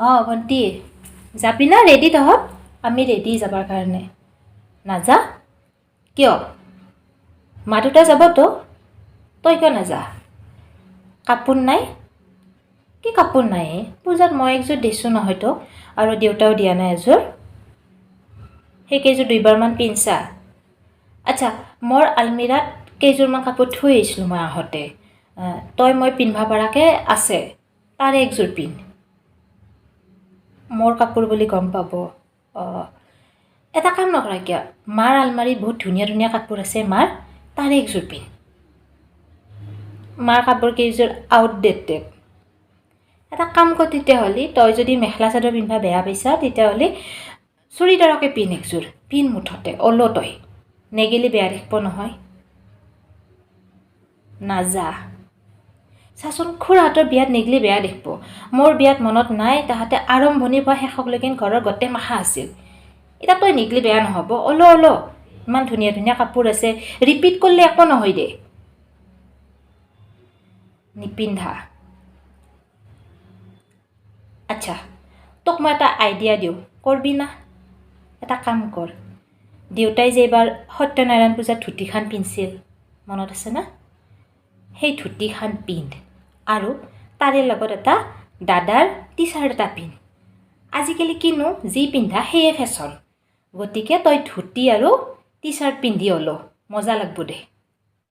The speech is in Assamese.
ভণ্টি যাবি না ৰেডি তহঁত আমি ৰেডি যাবৰ কাৰণে নাযা কিয় মা দেউতা যাবতো তই কিয় নাযা কাপোৰ নাই কি কাপোৰ নাই পূজাত মই একযোৰ দিছোঁ নহয়তো আৰু দেউতাও দিয়া নাই এযোৰ সেইকেইযোৰ দুইবাৰমান পিন্ধছা আচ্ছা মোৰ আলমিৰাত কেইযোৰমান কাপোৰ থৈ আহিছিলোঁ মই আহোঁতে তই মই পিন্ধিব পৰাকৈ আছে তাৰে একযোৰ পিন্ধ মোৰ কাপোৰ বুলি গম পাব এটা কাম নকৰা কিয় মাৰ আলমাৰীত বহুত ধুনীয়া ধুনীয়া কাপোৰ আছে মাৰ তাৰে একযোৰ পিন্ধ মাৰ কাপোৰ কেইযোৰ আউটডেটেড এটা কাম কৰ তেতিয়াহ'লে তই যদি মেখেলা চাদৰ পিন্ধিবা বেয়া পাইছা তেতিয়াহ'লে চুৰিদাৰকে পিন্ধ একযোৰ পিন্ধ মুঠতে অ'ল তই নেগেলি বেয়া দেখিব নহয় নাযা চাচোন খুৰাহঁতৰ বিয়াত নেগলি বেয়া দেখিব মোৰ বিয়াত মনত নাই তাহাঁতে আৰম্ভণিৰ পৰা শেষলৈকে ঘৰৰ গোটেই মাখা আছিল এতিয়া তই নেগলি বেয়া নহ'ব অ'ল ইমান ধুনীয়া ধুনীয়া কাপোৰ আছে ৰিপিট কৰিলে একো নহয় দে নিপিন্ধা আচ্ছা তোক মই এটা আইডিয়া দিওঁ কৰবি না এটা কাম কৰ দেউতাই যে এইবাৰ সত্যনাৰায়ণ পূজাত ধুতিখন পিন্ধিছিল মনত আছে না সেই ধুতিখন পিন্ধ আৰু তাৰে লগত এটা দাদাৰ টি চাৰ্ট এটা পিন্ধ আজিকালি কিনো যি পিন্ধা সেয়ে ফেশ্বন গতিকে তই ধুতি আৰু টি চাৰ্ট পিন্ধি হ'লো মজা লাগব দে